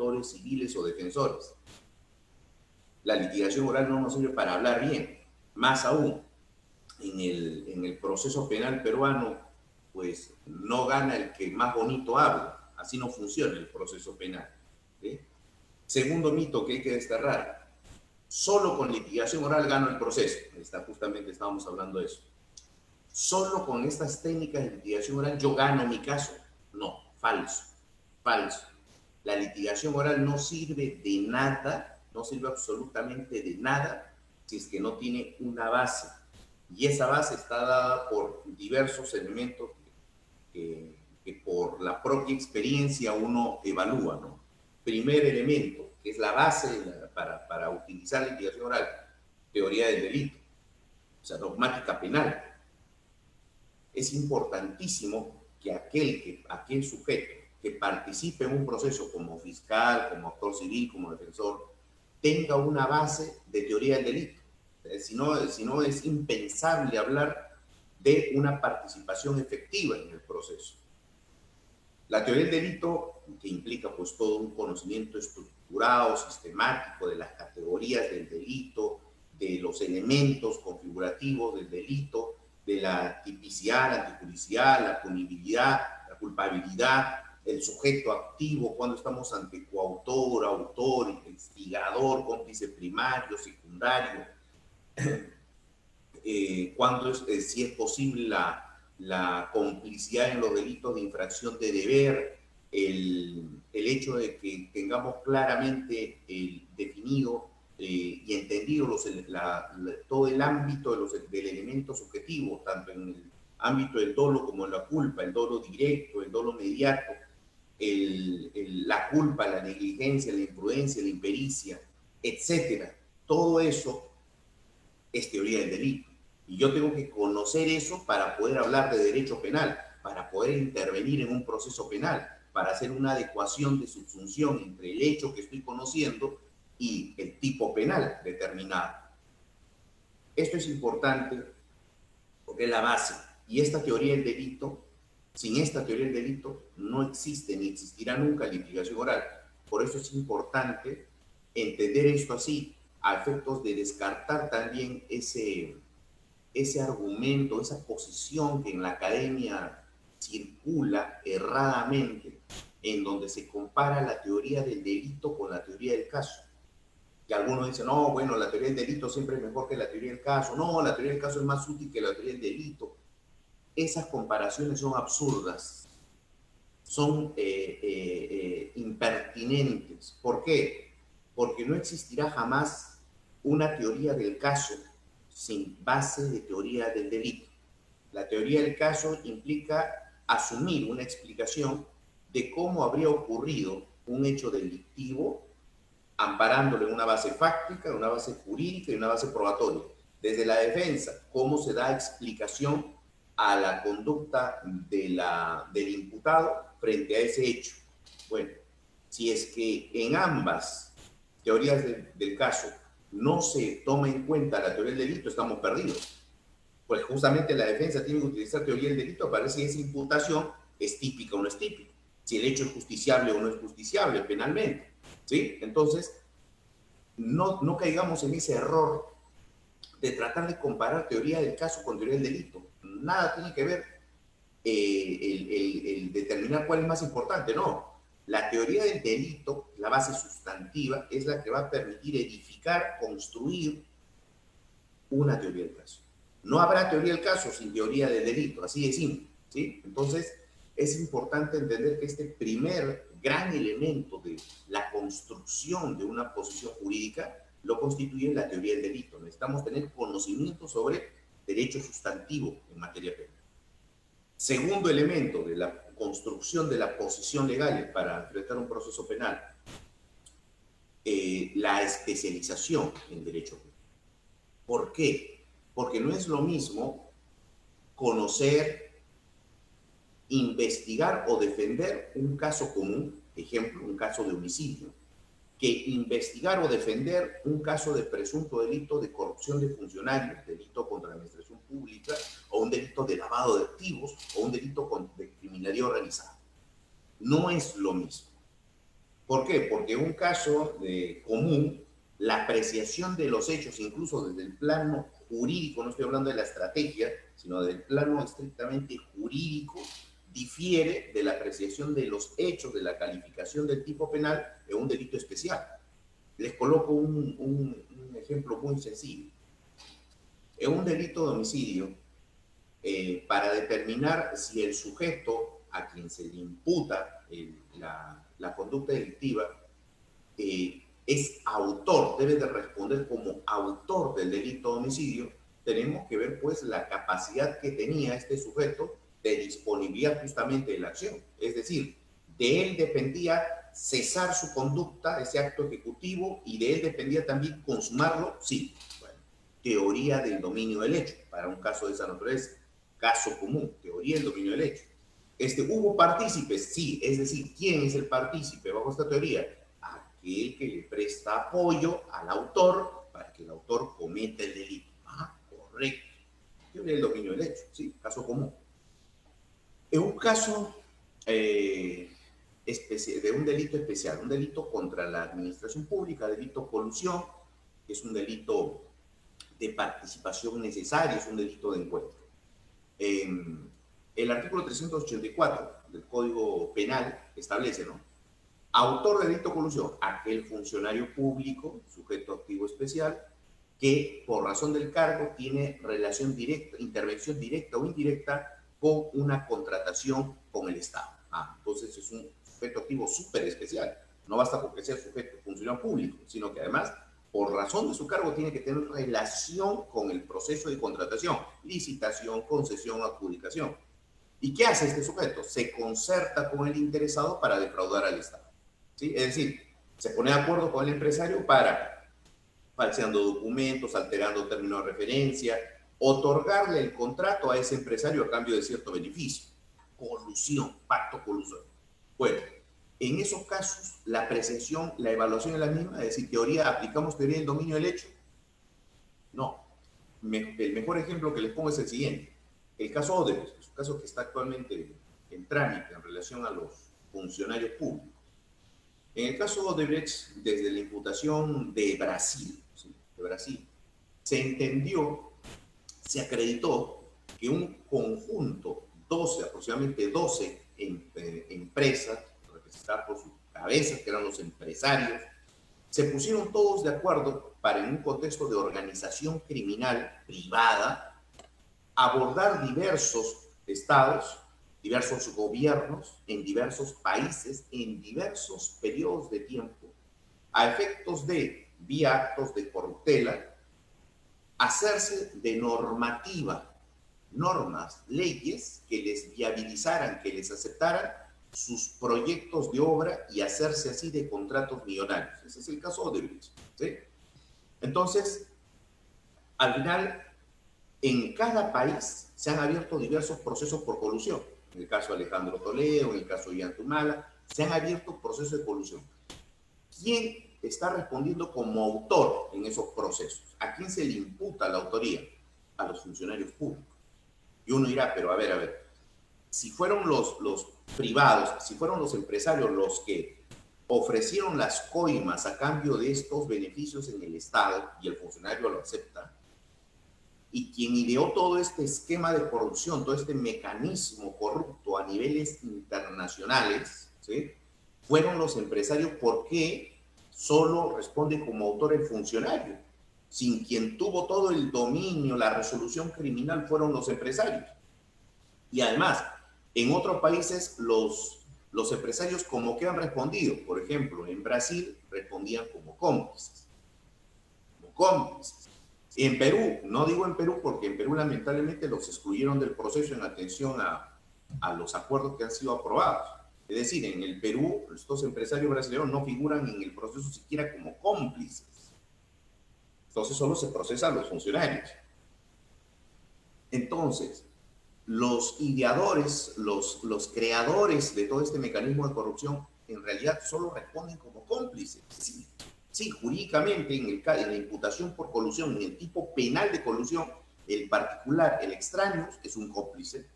actores civiles o defensores. La litigación oral no nos sirve para hablar bien. Más aún, en el proceso penal peruano, pues no gana el que más bonito habla. Así no funciona el proceso penal. ¿Sí? Segundo mito que hay que desterrar. Solo con litigación oral gano el proceso. Justamente estábamos hablando de eso. Solo con estas técnicas de litigación oral yo gano mi caso. No, falso, falso. La litigación oral no sirve de nada, no sirve absolutamente de nada si es que no tiene una base. Y esa base está dada por diversos elementos que por la propia experiencia uno evalúa, ¿no? Primer elemento, que es la base para utilizar la litigación oral, teoría del delito, o sea, dogmática penal. Es importantísimo que aquel sujeto que participe en un proceso como fiscal, como actor civil, como defensor, tenga una base de teoría del delito. Si no es impensable hablar de una participación efectiva en el proceso. La teoría del delito, que implica pues todo un conocimiento estructurado, sistemático de las categorías del delito, de los elementos configurativos del delito, de la tipicidad, la antijudicial, la punibilidad, la culpabilidad, el sujeto activo, cuando estamos ante coautor, autor, instigador, cómplice primario, secundario, cuando si es posible la complicidad en los delitos de infracción de deber, el hecho de que tengamos claramente definido y entendido todo el ámbito del elemento subjetivo, tanto en el ámbito del dolo como en la culpa, el dolo directo, el dolo mediato, la culpa, la negligencia, la imprudencia, la impericia, etcétera. Todo eso es teoría del delito. Y yo tengo que conocer eso para poder hablar de derecho penal, para poder intervenir en un proceso penal, para hacer una adecuación de subsunción entre el hecho que estoy conociendo y el tipo penal determinado. Esto es importante porque es la base. Y esta teoría del delito, sin esta teoría del delito, no existe ni existirá nunca litigación oral. Por eso es importante entender esto así, a efectos de descartar también ese argumento, esa posición que en la academia circula erradamente, en donde se compara la teoría del delito con la teoría del caso. Y algunos dicen, no, bueno, la teoría del delito siempre es mejor que la teoría del caso. No, la teoría del caso es más útil que la teoría del delito. Esas comparaciones son absurdas, son impertinentes. ¿Por qué? Porque no existirá jamás una teoría del caso sin base de teoría del delito. La teoría del caso implica asumir una explicación de cómo habría ocurrido un hecho delictivo, amparándole una base fáctica, una base jurídica y una base probatoria. Desde la defensa, cómo se da explicación a la conducta del imputado frente a ese hecho. Bueno, si es que en ambas teorías del caso no se toma en cuenta la teoría del delito, estamos perdidos. Pues justamente la defensa tiene que utilizar teoría del delito para ver si esa imputación es típica o no es típica, si el hecho es justiciable o no es justiciable penalmente, ¿sí? Entonces, no caigamos en ese error de tratar de comparar teoría del caso con teoría del delito. Nada tiene que ver el determinar cuál es más importante, no. La teoría del delito, la base sustantiva, es la que va a permitir edificar, construir una teoría del caso. No habrá teoría del caso sin teoría del delito, así de simple, ¿sí? Entonces, es importante entender que este primer gran elemento de la construcción de una posición jurídica lo constituye la teoría del delito. Necesitamos tener conocimiento sobre derecho sustantivo en materia penal. Segundo elemento de la construcción de la posición legal para enfrentar un proceso penal, la especialización en derecho penal. ¿Por qué? Porque no es lo mismo conocer, investigar o defender un caso común, ejemplo, un caso de homicidio, que investigar o defender un caso de presunto delito de corrupción de funcionarios, delito contra la administración pública, o un delito de lavado de activos, o un delito de criminalidad organizada. No es lo mismo. ¿Por qué? Porque en un caso común, la apreciación de los hechos, incluso desde el plano jurídico, no estoy hablando de la estrategia, sino del plano estrictamente jurídico, difiere de la apreciación de los hechos, de la calificación del tipo penal en un delito especial. Les coloco un ejemplo muy sencillo. En un delito de homicidio, para determinar si el sujeto a quien se le imputa la conducta delictiva es autor, debe de responder como autor del delito de homicidio, tenemos que ver pues la capacidad que tenía este sujeto de disponibilidad justamente de la acción. Es decir, de él dependía cesar su conducta, ese acto ejecutivo, y de él dependía también consumarlo, sí. Bueno, teoría del dominio del hecho, para un caso de esa naturaleza. Caso común, teoría del dominio del hecho. ¿Hubo partícipes? Sí, es decir, ¿quién es el partícipe bajo esta teoría? Aquel que le presta apoyo al autor para que el autor cometa el delito. Ah, correcto. Teoría del dominio del hecho, sí, caso común. En un caso de un delito especial, un delito contra la administración pública, delito colusión, que es un delito de participación necesaria, es un delito de encuentro. El artículo 384 del Código Penal establece, ¿no? Autor de delito colusión, aquel funcionario público, sujeto activo especial, que por razón del cargo tiene relación directa, intervención directa o indirecta con una contratación con el Estado. Entonces es un sujeto activo súper especial. No basta porque sea sujeto funcionario público, sino que además, por razón de su cargo, tiene que tener relación con el proceso de contratación, licitación, concesión, adjudicación. ¿Y qué hace este sujeto? Se concerta con el interesado para defraudar al Estado. ¿Sí? Es decir, se pone de acuerdo con el empresario para, falseando documentos, alterando términos de referencia, otorgarle el contrato a ese empresario a cambio de cierto beneficio. Colusión, pacto colusorio. Bueno, en esos casos, la apreciación, la evaluación es la misma, es decir, aplicamos teoría del dominio del hecho. No. El mejor ejemplo que les pongo es el siguiente. El caso Odebrecht, es un caso que está actualmente en trámite en relación a los funcionarios públicos. En el caso Odebrecht, desde la imputación de Brasil, ¿sí? De Brasil, se entendió, se acreditó que un conjunto, aproximadamente 12 empresas, representadas por sus cabezas, que eran los empresarios, se pusieron todos de acuerdo para, en un contexto de organización criminal privada, abordar diversos estados, diversos gobiernos, en diversos países, en diversos periodos de tiempo, a efectos de, vía actos de corruptela, hacerse de normativa, normas, leyes que les viabilizaran, que les aceptaran sus proyectos de obra y hacerse así de contratos millonarios. Ese es el caso de Odebrecht, ¿sí? Entonces, al final, en cada país se han abierto diversos procesos por colusión. En el caso de Alejandro Toledo, en el caso de Yantumala, se han abierto procesos de colusión. ¿Quién está respondiendo como autor en esos procesos? ¿A quién se le imputa la autoría? A los funcionarios públicos. Y uno dirá, pero a ver, si fueron los privados, si fueron los empresarios los que ofrecieron las coimas a cambio de estos beneficios en el Estado y el funcionario lo acepta, y quien ideó todo este esquema de corrupción, todo este mecanismo corrupto a niveles internacionales, ¿sí? Fueron los empresarios. ¿Por qué solo responde como autor el funcionario? Sin quien tuvo todo el dominio, la resolución criminal, fueron los empresarios. Y además, en otros países, los empresarios, ¿como que han respondido? Por ejemplo, en Brasil respondían como cómplices. Como cómplices. En Perú, no digo en Perú porque en Perú lamentablemente los excluyeron del proceso en atención a los acuerdos que han sido aprobados. Es decir, en el Perú, estos empresarios brasileños no figuran en el proceso siquiera como cómplices. Entonces solo se procesan los funcionarios. Entonces, los ideadores, los creadores de todo este mecanismo de corrupción, en realidad solo responden como cómplices. Sí, sí, jurídicamente, en la imputación por colusión, en el tipo penal de colusión, el particular, el extraño, es un cómplice.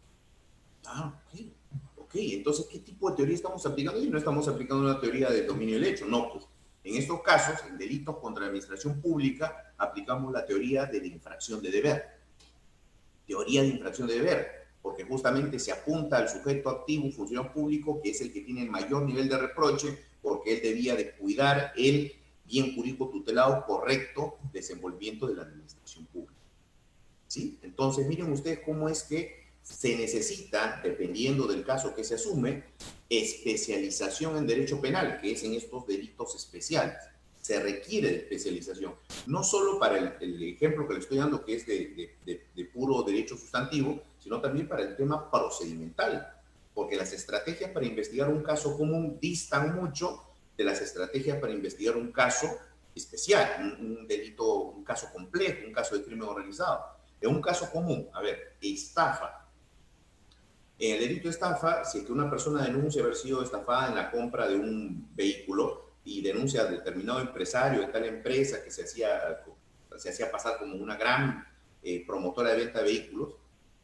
Ok, ok, entonces, ¿qué tipo de teoría estamos aplicando? Y no estamos aplicando una teoría de dominio del hecho, no, pues. En estos casos, en delitos contra la administración pública, aplicamos la teoría de la infracción de deber. Teoría de infracción de deber, porque justamente se apunta al sujeto activo, funcionario público, que es el que tiene el mayor nivel de reproche, porque él debía de cuidar el bien jurídico tutelado correcto desenvolvimiento de la administración pública. ¿Sí? Entonces, miren ustedes cómo es que se necesita, dependiendo del caso que se asume, especialización en derecho penal, que es en estos delitos especiales. Se requiere de especialización, no solo para el ejemplo que le estoy dando, que es de puro derecho sustantivo, sino también para el tema procedimental, porque las estrategias para investigar un caso común distan mucho de las estrategias para investigar un caso especial, un delito, un caso complejo, un caso de crimen organizado. En un caso común, a ver, estafa. En el delito de estafa, si es que una persona denuncia haber sido estafada en la compra de un vehículo y denuncia a determinado empresario de tal empresa que se hacía pasar como una gran promotora de venta de vehículos,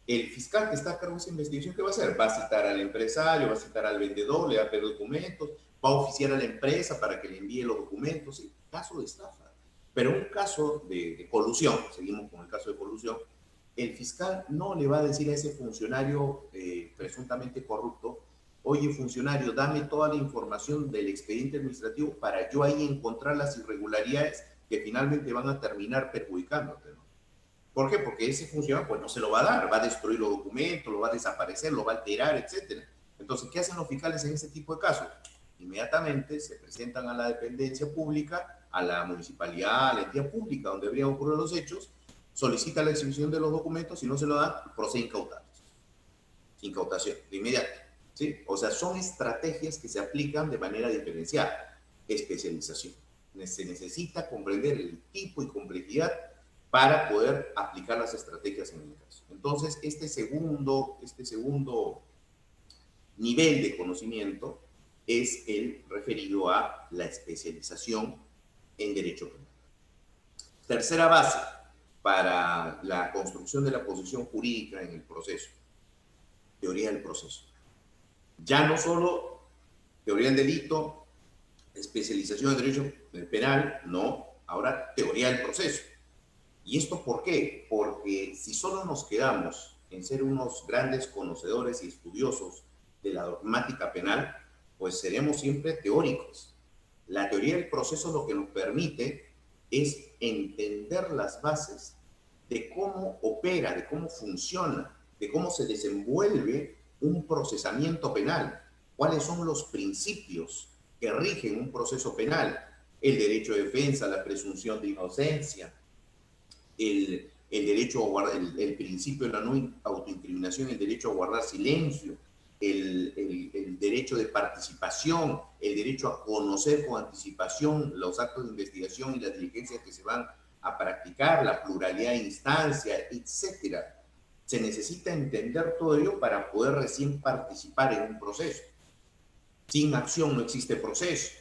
el fiscal que está a cargo de esa investigación, ¿qué va a hacer? Va a citar al empresario, va a citar al vendedor, le va a pedir documentos, va a oficiar a la empresa para que le envíe los documentos, ¿sí? Caso de estafa. Pero un caso de colusión, seguimos con el caso de colusión, el fiscal no le va a decir a ese funcionario presuntamente corrupto, oye funcionario, dame toda la información del expediente administrativo para yo ahí encontrar las irregularidades que finalmente van a terminar perjudicándote, ¿no? ¿Por qué? Porque ese funcionario pues no se lo va a dar, va a destruir los documentos, lo va a desaparecer, lo va a alterar, etc. Entonces, ¿qué hacen los fiscales en ese tipo de casos? Inmediatamente se presentan a la dependencia pública, a la municipalidad, a la entidad pública donde habrían ocurrido los hechos, solicita la exhibición de los documentos, si no se lo dan, procede a incautarlos. Incautación, de inmediato. ¿Sí? O sea, son estrategias que se aplican de manera diferenciada. Especialización. Se necesita comprender el tipo y complejidad para poder aplicar las estrategias en el caso. Entonces, este segundo nivel de conocimiento es el referido a la especialización en derecho penal. Tercera base para la construcción de la posición jurídica en el proceso, teoría del proceso. Ya no solo teoría del delito, especialización en derecho penal, no, ahora teoría del proceso. ¿Y esto por qué? Porque si solo nos quedamos en ser unos grandes conocedores y estudiosos de la dogmática penal, pues seremos siempre teóricos. La teoría del proceso lo que nos permite es entender las bases de cómo opera, de cómo funciona, de cómo se desenvuelve un procesamiento penal, cuáles son los principios que rigen un proceso penal, el derecho de defensa, la presunción de inocencia, el derecho a guardar, el principio de la no autoincriminación, el derecho a guardar silencio, el derecho de participación, el derecho a conocer con anticipación los actos de investigación y las diligencias que se van a practicar, la pluralidad de instancias, etcétera. Se necesita entender todo ello para poder recién participar en un proceso. Sin acción no existe proceso.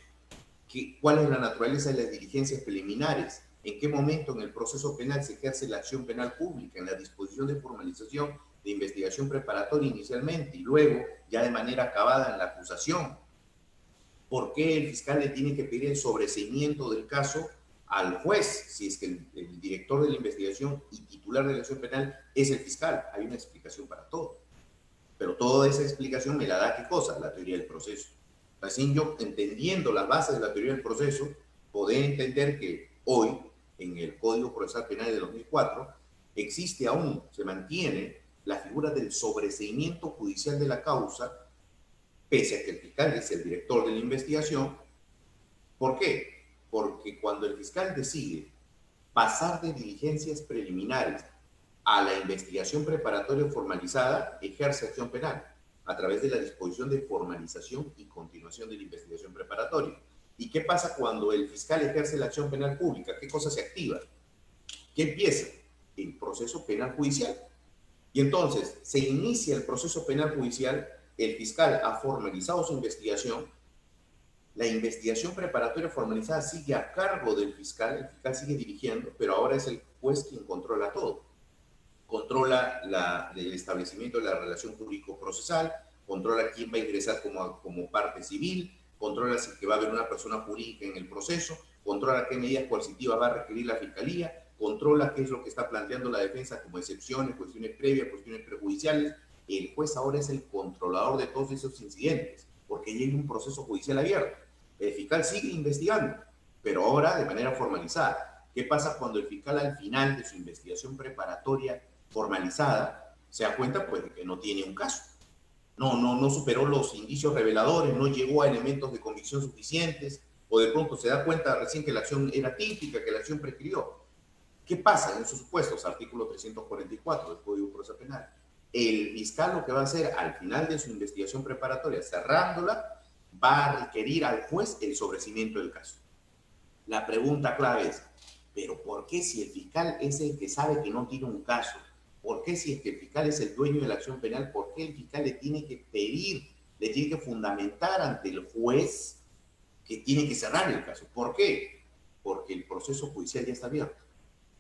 ¿Cuál es la naturaleza de las diligencias preliminares? ¿En qué momento en el proceso penal se ejerce la acción penal pública? En la disposición de formalización de investigación preparatoria inicialmente y luego ya de manera acabada en la acusación. ¿Por qué el fiscal le tiene que pedir el sobreseimiento del caso al juez si es que el director de la investigación y titular de la acción penal es el fiscal? Hay una explicación para todo. Pero toda esa explicación me la da ¿qué cosa? La teoría del proceso. Así yo, entendiendo las bases de la teoría del proceso, podré entender que hoy, en el Código Procesal Penal de 2004, existe aún, se mantiene la figura del sobreseimiento judicial de la causa, pese a que el fiscal es el director de la investigación. ¿Por qué? Porque cuando el fiscal decide pasar de diligencias preliminares a la investigación preparatoria formalizada, ejerce acción penal a través de la disposición de formalización y continuación de la investigación preparatoria. ¿Y qué pasa cuando el fiscal ejerce la acción penal pública? ¿Qué cosa se activa? ¿Qué empieza? El proceso penal judicial. Y entonces se inicia el proceso penal judicial, el fiscal ha formalizado su investigación, la investigación preparatoria formalizada sigue a cargo del fiscal, el fiscal sigue dirigiendo, pero ahora es el juez quien controla todo. Controla el establecimiento de la relación jurídico-procesal, controla quién va a ingresar como parte civil, controla si que va a haber una persona jurídica en el proceso, controla qué medidas coercitivas va a requerir la fiscalía, controla qué es lo que está planteando la defensa como excepciones, cuestiones previas, cuestiones prejudiciales. El juez ahora es el controlador de todos esos incidentes, porque ya hay un proceso judicial abierto. El fiscal sigue investigando, pero ahora de manera formalizada. ¿Qué pasa cuando el fiscal al final de su investigación preparatoria formalizada se da cuenta pues de que no tiene un caso? No superó los indicios reveladores, no llegó a elementos de convicción suficientes, o de pronto se da cuenta recién que la acción era típica, que la acción prescribió. ¿Qué pasa en esos supuestos? Artículo 344 del Código de Procesal Penal. El fiscal lo que va a hacer al final de su investigación preparatoria, cerrándola, va a requerir al juez el sobrecimiento del caso. La pregunta clave es, ¿pero por qué si el fiscal es el que sabe que no tiene un caso? ¿Por qué si es que el fiscal es el dueño de la acción penal? ¿Por qué el fiscal le tiene que pedir, le tiene que fundamentar ante el juez que tiene que cerrar el caso? ¿Por qué? Porque el proceso judicial ya está abierto.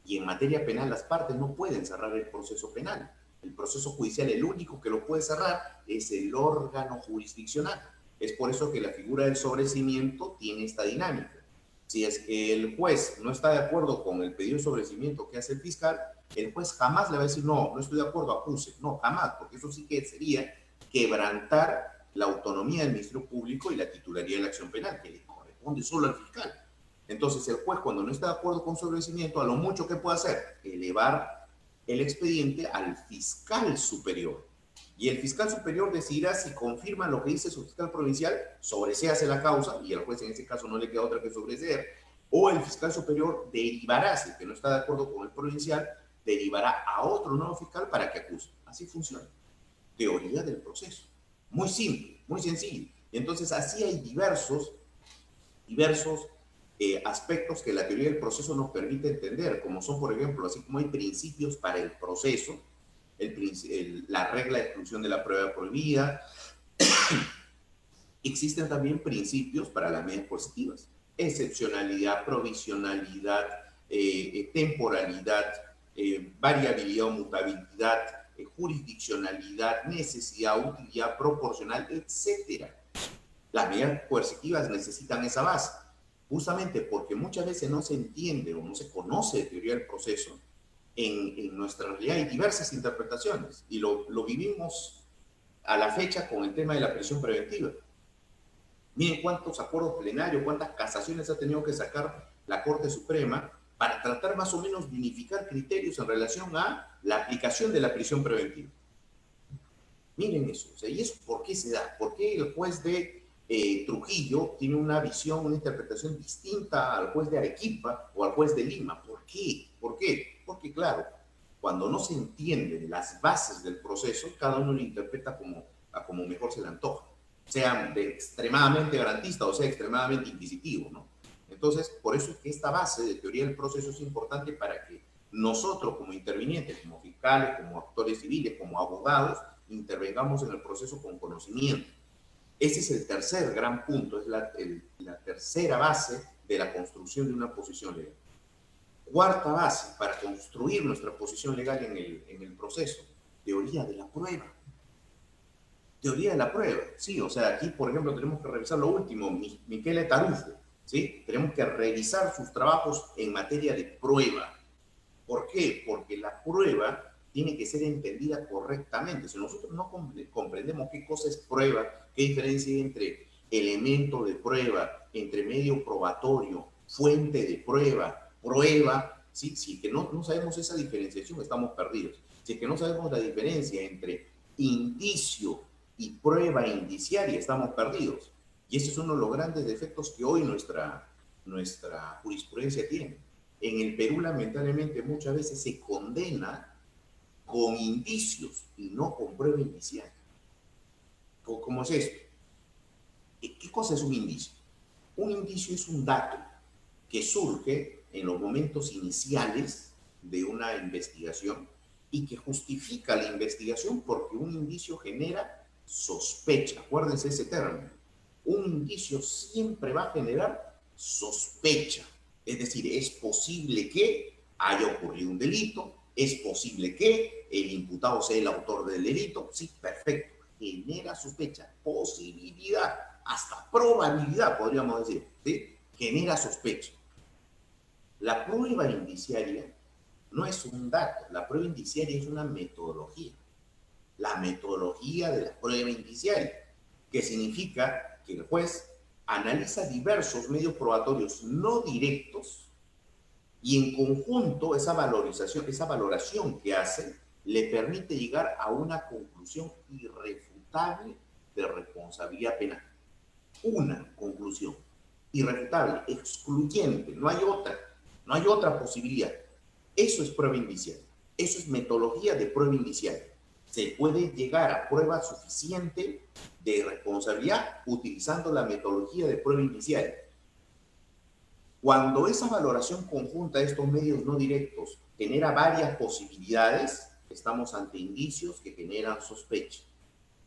Y en materia penal las partes no pueden cerrar el proceso penal. El proceso judicial, el único que lo puede cerrar es el órgano jurisdiccional. Es por eso que la figura del sobrecimiento tiene esta dinámica. Si es que el juez no está de acuerdo con el pedido de sobrecimiento que hace el fiscal, el juez jamás le va a decir, no estoy de acuerdo, acuse. No, jamás, porque eso sí que sería quebrantar la autonomía del Ministerio Público y la titularidad de la acción penal, que le corresponde solo al fiscal. Entonces, el juez, cuando no está de acuerdo con su sobrecimiento, a lo mucho que puede hacer, elevar el expediente al fiscal superior. Y el fiscal superior decidirá si confirma lo que dice su fiscal provincial, sobreséase la causa, y al juez en ese caso no le queda otra que sobreseer, o el fiscal superior derivará, si que no está de acuerdo con el provincial, derivará a otro nuevo fiscal para que acuse. Así funciona. Teoría del proceso. Muy simple, muy sencillo. Y entonces así hay diversos aspectos que la teoría del proceso nos permite entender, como son, por ejemplo, así como hay principios para el proceso, la regla de exclusión de la prueba prohibida, existen también principios para las medidas coercitivas, excepcionalidad, provisionalidad, temporalidad, variabilidad o mutabilidad, jurisdiccionalidad, necesidad, utilidad, proporcional, etc. Las medidas coercitivas necesitan esa base, justamente porque muchas veces no se entiende o no se conoce de teoría del proceso. En nuestra realidad hay diversas interpretaciones y lo vivimos a la fecha con el tema de la prisión preventiva. Miren cuántos acuerdos plenarios, cuántas casaciones ha tenido que sacar la Corte Suprema para tratar más o menos de unificar criterios en relación a la aplicación de la prisión preventiva. Miren eso, o sea, ¿y eso por qué se da? ¿Por qué el juez de Trujillo tiene una visión, una interpretación distinta al juez de Arequipa o al juez de Lima? ¿Por qué? ¿Por qué? Porque claro, cuando no se entienden las bases del proceso, cada uno lo interpreta como mejor se le antoja, sea de extremadamente garantista o sea extremadamente inquisitivo, ¿no? Entonces, por eso es que esta base de teoría del proceso es importante para que nosotros como intervinientes, como fiscales, como actores civiles, como abogados, intervengamos en el proceso con conocimiento. Ese es el tercer gran punto, es la tercera base de la construcción de una posición legal. Cuarta base para construir nuestra posición legal en el proceso, teoría de la prueba. Teoría de la prueba, sí, o sea, aquí, por ejemplo, tenemos que revisar lo último, Michele Tarufo, ¿sí? Tenemos que revisar sus trabajos en materia de prueba. ¿Por qué? Porque la prueba tiene que ser entendida correctamente. Si nosotros no comprendemos qué cosa es prueba, qué diferencia hay entre elemento de prueba, entre medio probatorio, fuente de prueba, prueba, ¿sí? Si que no sabemos esa diferenciación, estamos perdidos. Si es que no sabemos la diferencia entre indicio y prueba indiciaria, estamos perdidos. Y ese es uno de los grandes defectos que hoy nuestra jurisprudencia tiene. En el Perú, lamentablemente, muchas veces se condena con indicios y no con prueba indiciaria. ¿Cómo es esto? ¿Qué cosa es un indicio? Un indicio es un dato que surge en los momentos iniciales de una investigación y que justifica la investigación porque un indicio genera sospecha. Acuérdense ese término. Un indicio siempre va a generar sospecha. Es decir, es posible que haya ocurrido un delito, es posible que el imputado sea el autor del delito, sí, perfecto. genera sospecha, posibilidad, hasta probabilidad, podríamos decir, ¿sí? Genera sospecha. La prueba indiciaria no es un dato, la prueba indiciaria es una metodología. La metodología de la prueba indiciaria, que significa que el juez analiza diversos medios probatorios no directos y en conjunto esa valoración que hace le permite llegar a una conclusión irrefutable de responsabilidad penal. Una conclusión irrefutable, excluyente, no hay otra posibilidad. Eso es prueba indiciaria, eso es metodología de prueba indiciaria. Se puede llegar a prueba suficiente de responsabilidad utilizando la metodología de prueba indiciaria. Cuando esa valoración conjunta de estos medios no directos genera varias posibilidades, estamos ante indicios que generan sospecha.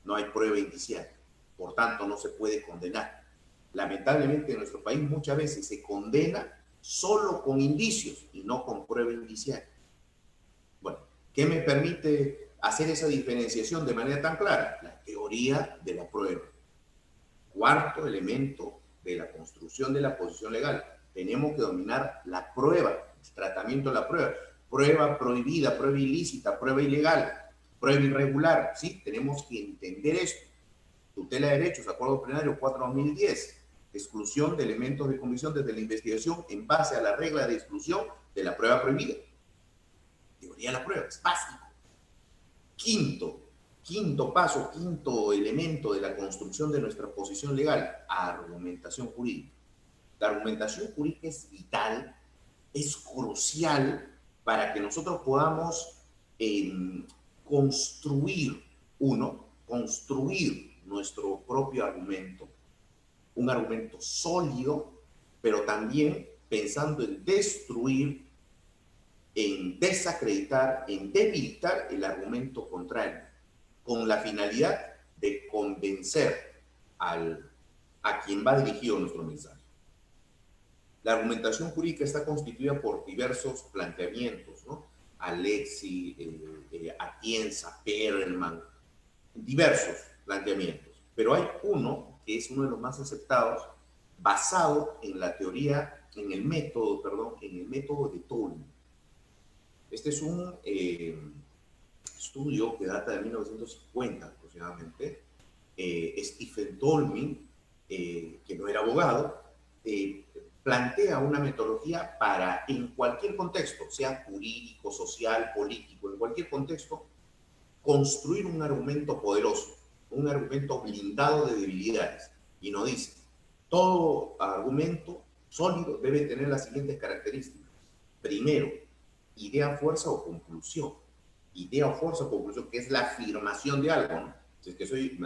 No hay prueba indiciaria, por tanto no se puede condenar. Lamentablemente en nuestro país muchas veces se condena solo con indicios y no con prueba indiciaria. Bueno, ¿qué me permite hacer esa diferenciación de manera tan clara? La teoría de la prueba. Cuarto elemento de la construcción de la posición legal. Tenemos que dominar la prueba, el tratamiento de la prueba. Prueba prohibida, prueba ilícita, prueba ilegal, prueba irregular. ¿Sí? Tenemos que entender esto. Tutela de derechos, acuerdo plenario 4/2010. Exclusión de elementos de convicción desde la investigación en base a la regla de exclusión de la prueba prohibida. Teoría de la prueba, es básico. Quinto paso, quinto elemento de la construcción de nuestra posición legal, argumentación jurídica. La argumentación jurídica es vital, es crucial para que nosotros podamos construir nuestro propio argumento, un argumento sólido, pero también pensando en destruir, en desacreditar, en debilitar el argumento contrario, con la finalidad de convencer a quien va dirigido nuestro mensaje. La argumentación jurídica está constituida por diversos planteamientos, ¿no? Alexi, Atienza, Perelman, diversos planteamientos. Pero hay uno que es uno de los más aceptados, basado en la teoría, en el método de Tolman. Este es un estudio que data de 1950 aproximadamente. Stephen Tolman, que no era abogado, plantea una metodología para, en cualquier contexto, sea jurídico, social, político, en cualquier contexto, construir un argumento poderoso, un argumento blindado de debilidades. Y nos dice, todo argumento sólido debe tener las siguientes características. Primero, idea, fuerza o conclusión. Idea, fuerza o conclusión, que es la afirmación de algo, ¿no? Es que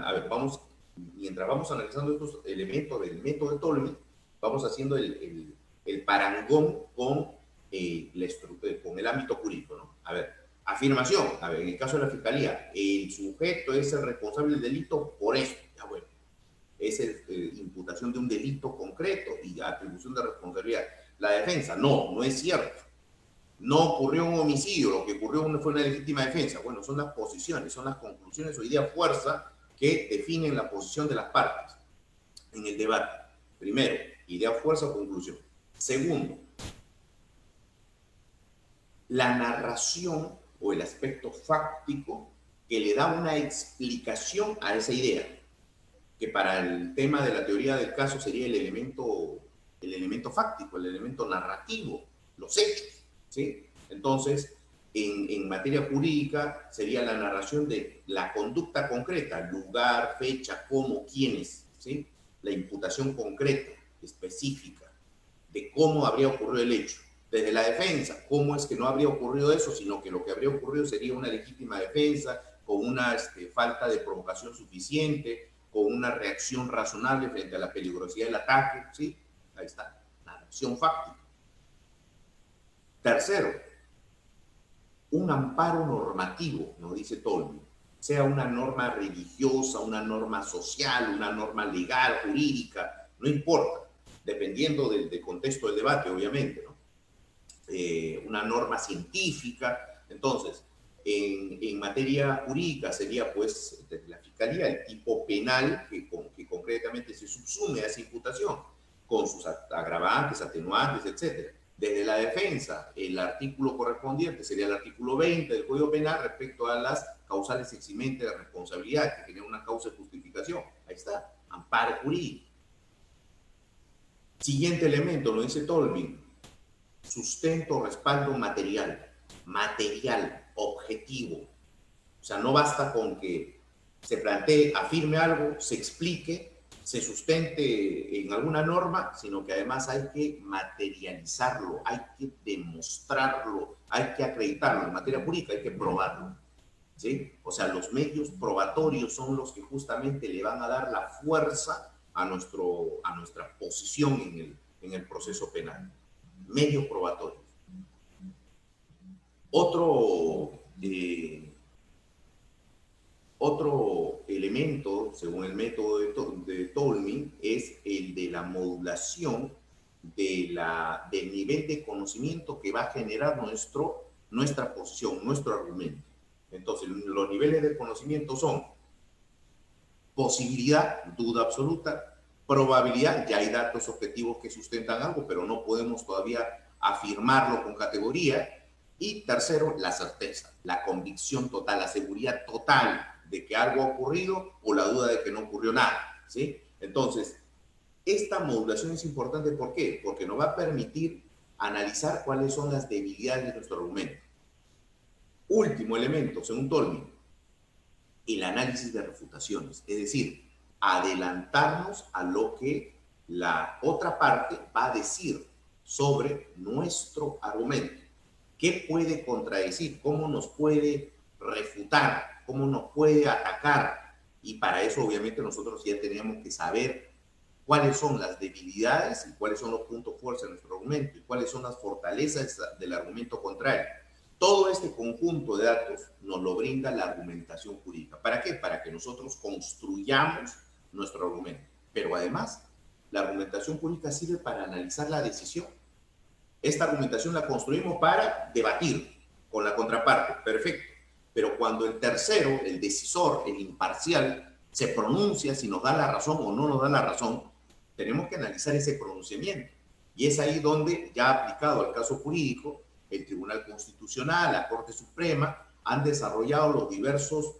mientras vamos analizando estos elementos del método de Tolman, vamos haciendo el parangón con el ámbito jurídico, ¿no? A ver, afirmación. A ver, en el caso de la fiscalía, el sujeto es el responsable del delito por esto. Ya bueno, es imputación de un delito concreto y atribución de responsabilidad. La defensa, no es cierto. No ocurrió un homicidio, lo que ocurrió fue una legítima defensa. Bueno, son las posiciones, son las conclusiones o idea fuerza que definen la posición de las partes en el debate. Primero, idea, fuerza o conclusión. Segundo, la narración o el aspecto fáctico que le da una explicación a esa idea, que para el tema de la teoría del caso sería el elemento fáctico, el elemento narrativo, los hechos, ¿sí? Entonces, en materia jurídica sería la narración de la conducta concreta, lugar, fecha, cómo, quiénes, ¿sí? La imputación concreta, específica, de cómo habría ocurrido el hecho. Desde la defensa, cómo es que no habría ocurrido eso, sino que lo que habría ocurrido sería una legítima defensa, con una falta de provocación suficiente, con una reacción razonable frente a la peligrosidad del ataque, ¿sí? Ahí está, narración fáctica. Tercero, un amparo normativo, nos dice Tolman, sea una norma religiosa, una norma social, una norma legal, jurídica, no importa, dependiendo del contexto del debate, obviamente, ¿no? Una norma científica. Entonces, En materia jurídica sería pues desde la Fiscalía el tipo penal que concretamente se subsume a esa imputación, con sus agravantes, atenuantes, etc. Desde la defensa, el artículo correspondiente sería el artículo 20 del Código Penal respecto a las causales eximentes de responsabilidad que generan una causa de justificación. Ahí está, amparo jurídico. Siguiente elemento, lo dice Tolvin, sustento, respaldo material, objetivo. O sea, no basta con que se plantee, afirme algo, se explique, se sustente en alguna norma, sino que además hay que materializarlo, hay que demostrarlo, hay que acreditarlo. En materia jurídica hay que probarlo, ¿sí? O sea, los medios probatorios son los que justamente le van a dar la fuerza a nuestra posición en el proceso penal. Medios probatorios. Otro elemento, según el método de Tolmin, es el de la modulación del nivel de conocimiento que va a generar nuestra posición, nuestro argumento. Entonces, los niveles de conocimiento son posibilidad, duda absoluta, probabilidad, ya hay datos objetivos que sustentan algo, pero no podemos todavía afirmarlo con categoría. Y tercero, la certeza, la convicción total, la seguridad total de que algo ha ocurrido o la duda de que no ocurrió nada, ¿sí? Entonces, esta modulación es importante, ¿por qué? Porque nos va a permitir analizar cuáles son las debilidades de nuestro argumento. Último elemento, según Tolmin, el análisis de refutaciones, es decir, adelantarnos a lo que la otra parte va a decir sobre nuestro argumento. ¿Qué puede contradecir? ¿Cómo nos puede refutar? ¿Cómo nos puede atacar? Y para eso, obviamente, nosotros ya teníamos que saber cuáles son las debilidades y cuáles son los puntos fuertes de nuestro argumento y cuáles son las fortalezas del argumento contrario. Todo este conjunto de datos nos lo brinda la argumentación jurídica. ¿Para qué? Para que nosotros construyamos nuestro argumento. Pero además, la argumentación jurídica sirve para analizar la decisión. Esta argumentación la construimos para debatir con la contraparte, perfecto. Pero cuando el tercero, el decisor, el imparcial, se pronuncia si nos da la razón o no nos da la razón, tenemos que analizar ese pronunciamiento. Y es ahí donde, ya aplicado al caso jurídico, el Tribunal Constitucional, la Corte Suprema, han desarrollado los diversos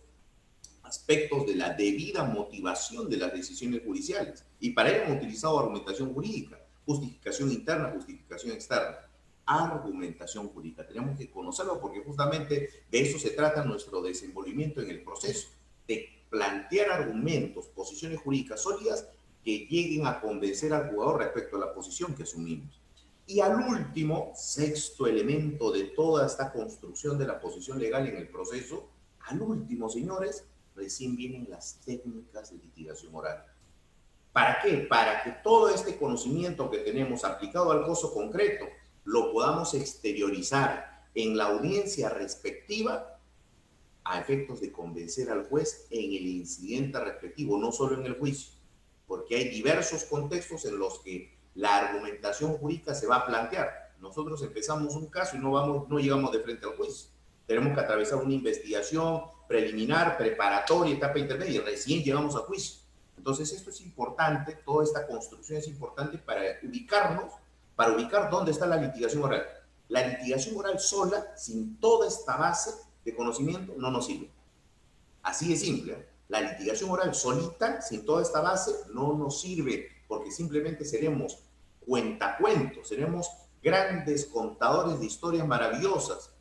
aspectos de la debida motivación de las decisiones judiciales. Y para ello han utilizado argumentación jurídica, justificación interna, justificación externa. Argumentación jurídica. Tenemos que conocerlo porque justamente de eso se trata nuestro desenvolvimiento en el proceso, de plantear argumentos, posiciones jurídicas sólidas que lleguen a convencer al jugador respecto a la posición que asumimos. Y al último, sexto elemento de toda esta construcción de la posición legal en el proceso, al último, señores, recién vienen las técnicas de litigación oral. ¿Para qué? Para que todo este conocimiento que tenemos aplicado al caso concreto lo podamos exteriorizar en la audiencia respectiva a efectos de convencer al juez en el incidente respectivo, no solo en el juicio, porque hay diversos contextos en los que la argumentación jurídica se va a plantear. Nosotros empezamos un caso y no llegamos de frente al juicio. Tenemos que atravesar una investigación preliminar, preparatoria, etapa intermedia, y recién llegamos a juicio. Entonces esto es importante, toda esta construcción es importante para ubicar dónde está la litigación oral. La litigación oral sola, sin toda esta base de conocimiento, no nos sirve. Así de simple. La litigación oral solita, sin toda esta base, no nos sirve, porque simplemente seremos cuentacuentos, seremos grandes contadores de historias maravillosas,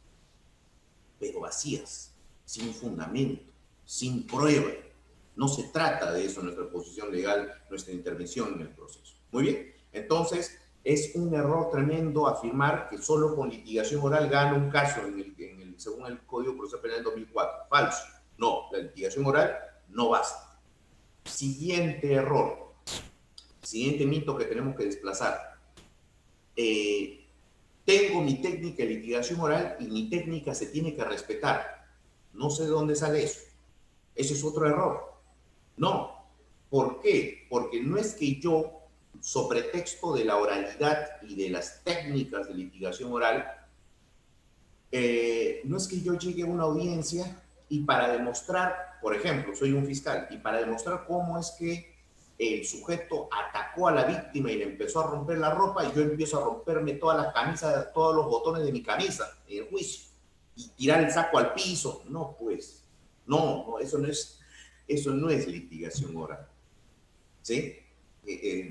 pero vacías, sin fundamento, sin prueba. No se trata de eso nuestra posición legal, nuestra intervención en el proceso. Muy bien, entonces es un error tremendo afirmar que solo con litigación oral gana un caso según el Código Procesal Penal del 2004. Falso. No, la litigación oral no basta. Siguiente error, siguiente mito que tenemos que desplazar. Tengo mi técnica de litigación oral y mi técnica se tiene que respetar. No sé de dónde sale eso. Ese es otro error. No. ¿Por qué? Porque no es que yo, sobre texto de la oralidad y de las técnicas de litigación oral, No es que yo llegue a una audiencia y para demostrar, por ejemplo, soy un fiscal, y para demostrar cómo es que el sujeto atacó a la víctima y le empezó a romper la ropa, y yo empiezo a romperme todas las camisas, todos los botones de mi camisa en el juicio, y tirar el saco al piso. No, pues, no, eso no es litigación oral. ¿Sí?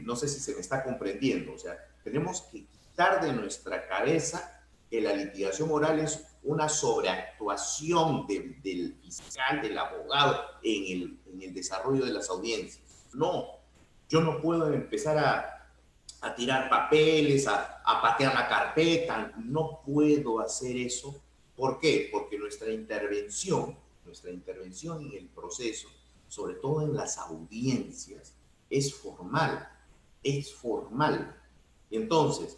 No sé si se me está comprendiendo. O sea, tenemos que quitar de nuestra cabeza que la litigación oral es una sobreactuación del fiscal, del abogado en el desarrollo de las audiencias. No, yo no puedo empezar a tirar papeles, a patear la carpeta, no puedo hacer eso. ¿Por qué? Porque nuestra intervención en el proceso, sobre todo en las audiencias, es formal, es formal. Y entonces,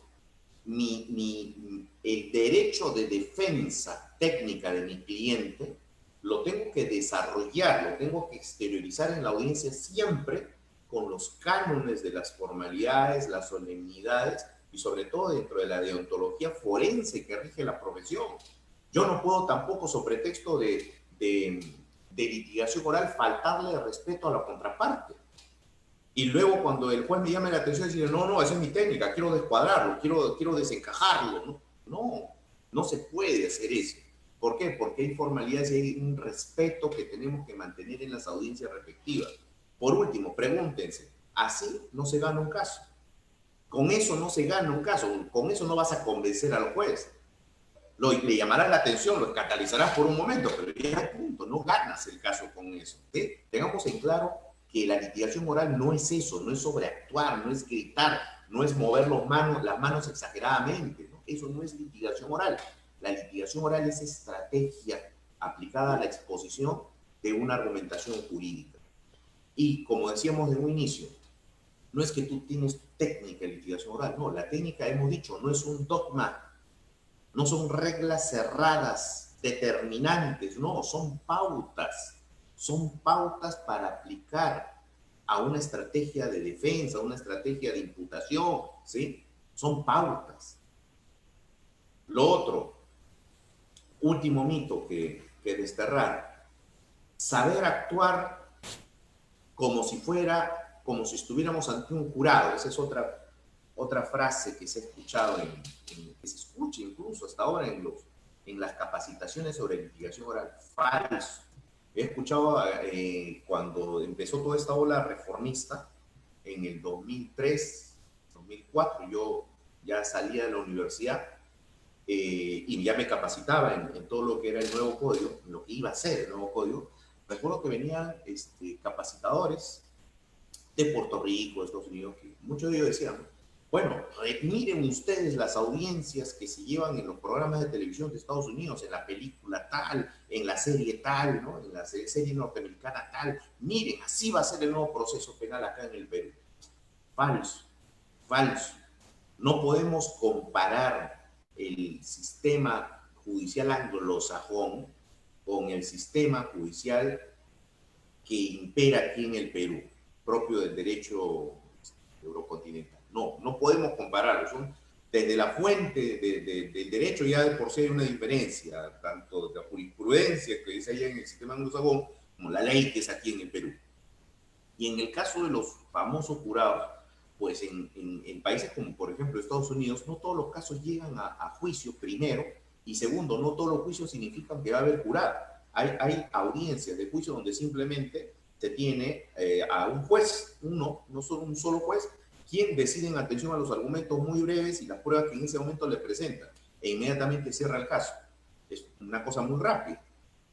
el derecho de defensa técnica de mi cliente lo tengo que desarrollar, lo tengo que exteriorizar en la audiencia siempre con los cánones de las formalidades, las solemnidades y sobre todo dentro de la deontología forense que rige la profesión. Yo no puedo tampoco, sobre pretexto de litigación oral, faltarle el respeto a la contraparte. Y luego cuando el juez me llame la atención, decir, no, no, esa es mi técnica, quiero descuadrarlo, quiero desencajarlo. No, no, no se puede hacer eso. ¿Por qué? Porque hay formalidades y hay un respeto que tenemos que mantener en las audiencias respectivas. Por último, pregúntense, así no se gana un caso. Con eso no se gana un caso, con eso no vas a convencer al juez. Le llamarás la atención, lo catalizarás por un momento, pero ya al punto, no ganas el caso con eso. ¿Sí? Tengamos en claro que la litigación oral no es eso, no es sobreactuar, no es gritar, no es mover las manos exageradamente, ¿no? Eso no es litigación oral. La litigación oral es estrategia aplicada a la exposición de una argumentación jurídica. Y como decíamos de un inicio, no es que tú tienes técnica de litigación oral, no, la técnica, hemos dicho, no es un dogma, no son reglas cerradas, determinantes, no, son pautas para aplicar a una estrategia de defensa, a una estrategia de imputación, ¿sí? Son pautas. Lo otro, último mito que desterrar, saber actuar como si estuviéramos ante un jurado. Esa es otra frase que se ha escuchado, que se escucha incluso hasta ahora en las capacitaciones sobre litigación oral. Falso. He escuchado cuando empezó toda esta ola reformista, en el 2003, 2004, yo ya salía de la universidad y ya me capacitaba en todo lo que era el nuevo código, en lo que iba a ser el nuevo código. Recuerdo que venían capacitadores de Puerto Rico, de Estados Unidos, que muchos de ellos decían, bueno, miren ustedes las audiencias que se llevan en los programas de televisión de Estados Unidos, en la película tal, en la serie tal, ¿no? En la serie norteamericana tal. Miren, así va a ser el nuevo proceso penal acá en el Perú. Falso, falso. No podemos comparar el sistema judicial anglosajón con el sistema judicial que impera aquí en el Perú, propio del derecho eurocontinental. No, no podemos compararlos. Son, desde la fuente del derecho ya de por sí hay una diferencia, tanto de la jurisprudencia que es allá en el sistema anglosajón, como la ley que es aquí en el Perú. Y en el caso de los famosos jurados, pues en países como por ejemplo Estados Unidos, no todos los casos llegan a juicio primero, y segundo, no todos los juicios significan que va a haber jurado. Hay audiencias de juicio donde simplemente se tiene a un juez, no solo un solo juez, quien decide en atención a los argumentos muy breves y las pruebas que en ese momento le presentan, e inmediatamente cierra el caso. Es una cosa muy rápida.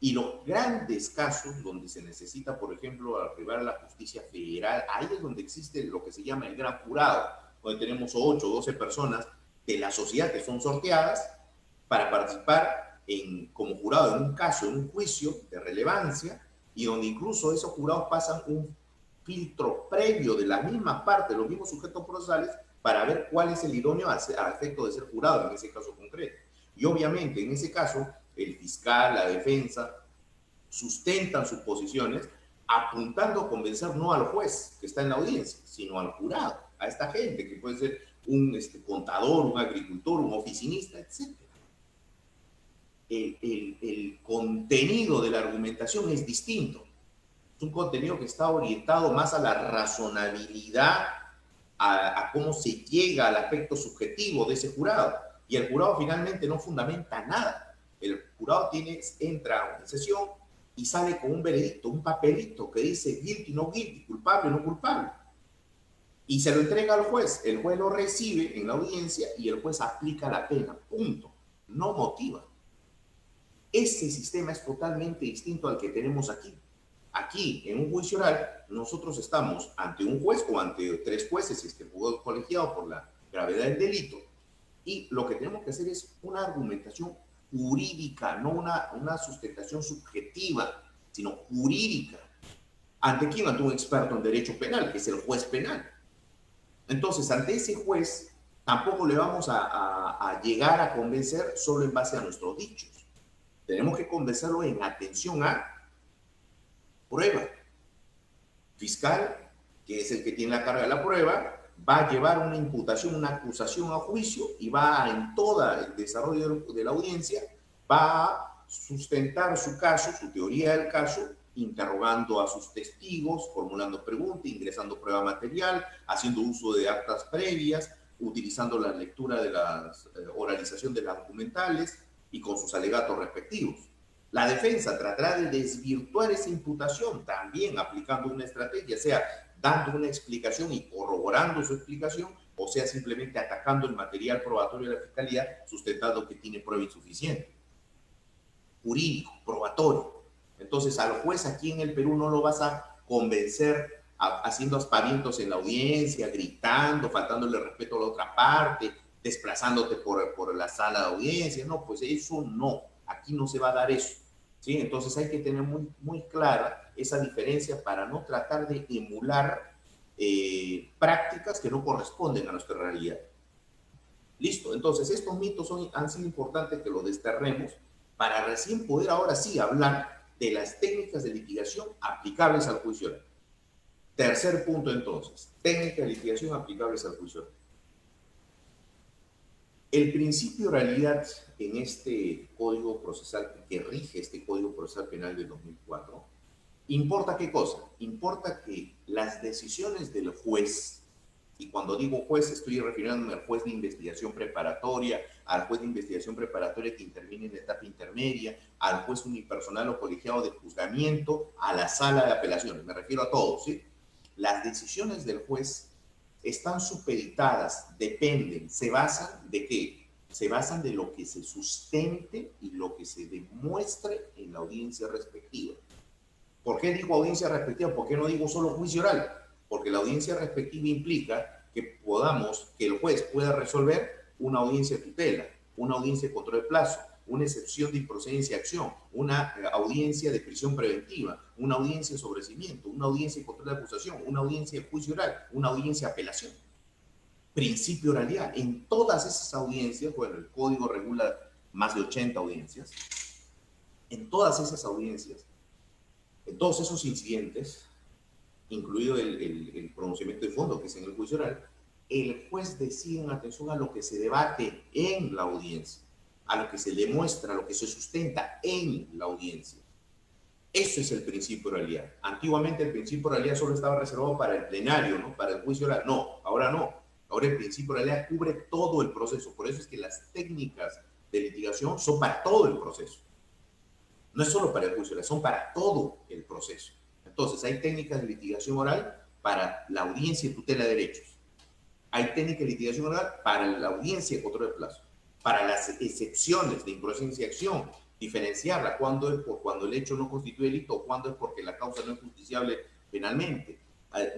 Y los grandes casos donde se necesita, por ejemplo, arribar a la justicia federal, ahí es donde existe lo que se llama el gran jurado, donde tenemos 8 o 12 personas de la sociedad que son sorteadas para participar como jurado en un caso, en un juicio de relevancia, y donde incluso esos jurados pasan un filtro previo de la misma parte, de los mismos sujetos procesales, para ver cuál es el idóneo a efecto de ser jurado en ese caso concreto. Y obviamente en ese caso el fiscal, la defensa, sustentan sus posiciones apuntando a convencer no al juez que está en la audiencia, sino al jurado, a esta gente que puede ser un contador, un agricultor, un oficinista, etc. el contenido de la argumentación es distinto. Es un contenido que está orientado más a la razonabilidad, a cómo se llega al aspecto subjetivo de ese jurado. Y el jurado finalmente no fundamenta nada. El jurado entra en sesión y sale con un veredicto, un papelito que dice guilty, no guilty, culpable, no culpable. Y se lo entrega al juez. El juez lo recibe en la audiencia y el juez aplica la pena. Punto. No motiva. Este sistema es totalmente distinto al que tenemos aquí. Aquí, en un juicio oral, nosotros estamos ante un juez o ante 3 jueces, si es que el juzgado colegiado por la gravedad del delito, y lo que tenemos que hacer es una argumentación jurídica, no una sustentación subjetiva, sino jurídica. ¿Ante quién? Ante un experto en derecho penal, que es el juez penal. Entonces, ante ese juez, tampoco le vamos a llegar a convencer solo en base a nuestros dichos. Tenemos que convencerlo en atención a prueba. Fiscal, que es el que tiene la carga de la prueba, va a llevar una imputación, una acusación a juicio y va en todo el desarrollo de la audiencia, va a sustentar su caso, su teoría del caso, interrogando a sus testigos, formulando preguntas, ingresando prueba material, haciendo uso de actas previas, utilizando la lectura de la oralización de las documentales y con sus alegatos respectivos. La defensa tratará de desvirtuar esa imputación, también aplicando una estrategia, sea dando una explicación y corroborando su explicación, o sea simplemente atacando el material probatorio de la fiscalía, sustentando que tiene prueba insuficiente. Jurídico, probatorio. Entonces, al juez aquí en el Perú no lo vas a convencer haciendo aspavientos en la audiencia, gritando, faltándole respeto a la otra parte, desplazándote por la sala de audiencia. No, pues eso no. Aquí no se va a dar eso. ¿Sí? Entonces hay que tener muy clara esa diferencia para no tratar de emular prácticas que no corresponden a nuestra realidad. Listo, entonces estos mitos han sido importantes que los desterremos para recién poder ahora sí hablar de las técnicas de litigación aplicables al juicio oral. Tercer punto entonces, técnicas de litigación aplicables al juicio oral. El principio de oralidad en este Código Procesal, que rige este Código Procesal Penal de 2004, ¿importa qué cosa? Importa que las decisiones del juez, y cuando digo juez estoy refiriéndome al juez de investigación preparatoria, al juez de investigación preparatoria que interviene en la etapa intermedia, al juez unipersonal o colegiado de juzgamiento, a la sala de apelaciones, me refiero a todos, ¿sí? Las decisiones del juez están supeditadas, dependen, se basan de qué? Se basan de lo que se sustente y lo que se demuestre en la audiencia respectiva. ¿Por qué digo audiencia respectiva? ¿Por qué no digo solo juicio oral? Porque la audiencia respectiva implica que que el juez pueda resolver una audiencia de tutela, una audiencia de control de plazo, una excepción de improcedencia de acción, una audiencia de prisión preventiva, una audiencia de sobreseimiento, una audiencia de control de acusación, una audiencia de juicio oral, una audiencia de apelación. Principio de oralidad. En todas esas audiencias, bueno, el código regula más de 80 audiencias, en todas esas audiencias, en todos esos incidentes, incluido el pronunciamiento de fondo, que es en el juicio oral, el juez decide en atención a lo que se debate en la audiencia, a lo que se demuestra, a lo que se sustenta en la audiencia. Eso es el principio de oralidad. Antiguamente el principio de oralidad solo estaba reservado para el plenario, ¿no? Para el juicio oral. No, ahora no. Ahora el principio de oralidad cubre todo el proceso. Por eso es que las técnicas de litigación son para todo el proceso. No es solo para el juicio oral, son para todo el proceso. Entonces, hay técnicas de litigación oral para la audiencia de tutela de derechos. Hay técnicas de litigación oral para la audiencia de control de plazo. Para las excepciones de improcedencia de acción, diferenciarla, cuándo es cuando el hecho no constituye delito o cuándo es porque la causa no es justiciable penalmente.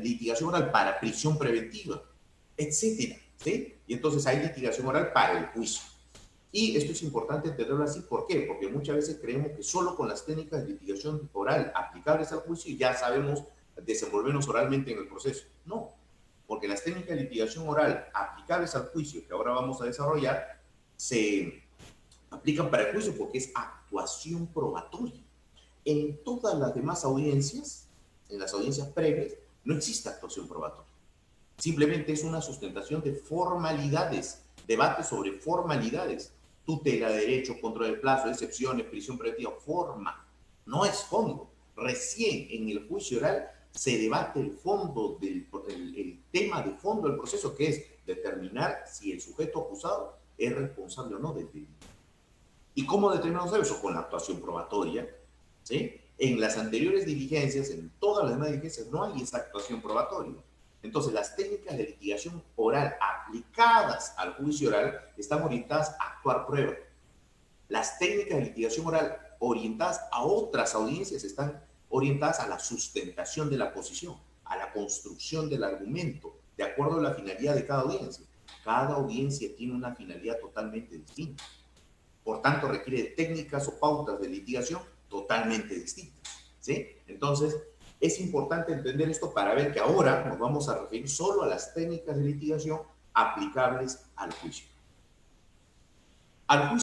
Litigación oral para prisión preventiva, etcétera, ¿sí? Y entonces hay litigación oral para el juicio. Y esto es importante entenderlo así, ¿por qué? Porque muchas veces creemos que solo con las técnicas de litigación oral aplicables al juicio ya sabemos desenvolvernos oralmente en el proceso. No, porque las técnicas de litigación oral aplicables al juicio que ahora vamos a desarrollar se aplican para el juicio porque es actuación probatoria. En todas las demás audiencias, en las audiencias previas, no existe actuación probatoria. Simplemente es una sustentación de formalidades, debate sobre formalidades. tutela de derecho, control del plazo, excepciones, prisión preventiva, forma, no es fondo. Recién en el juicio oral se debate el fondo el tema de fondo del proceso, que es determinar si el sujeto acusado es responsable o no del delito. ¿Y cómo determinamos eso? Con la actuación probatoria, ¿sí? En las anteriores diligencias, en todas las demás diligencias, no hay esa actuación probatoria. Entonces, las técnicas de litigación oral aplicadas al juicio oral están orientadas a actuar prueba. Las técnicas de litigación oral orientadas a otras audiencias están orientadas a la sustentación de la posición, a la construcción del argumento, de acuerdo a la finalidad de cada audiencia. Cada audiencia tiene una finalidad totalmente distinta. Por tanto, requiere de técnicas o pautas de litigación totalmente distintas, ¿sí? Entonces, es importante entender esto para ver que ahora nos vamos a referir solo a las técnicas de litigación aplicables al juicio. Al juicio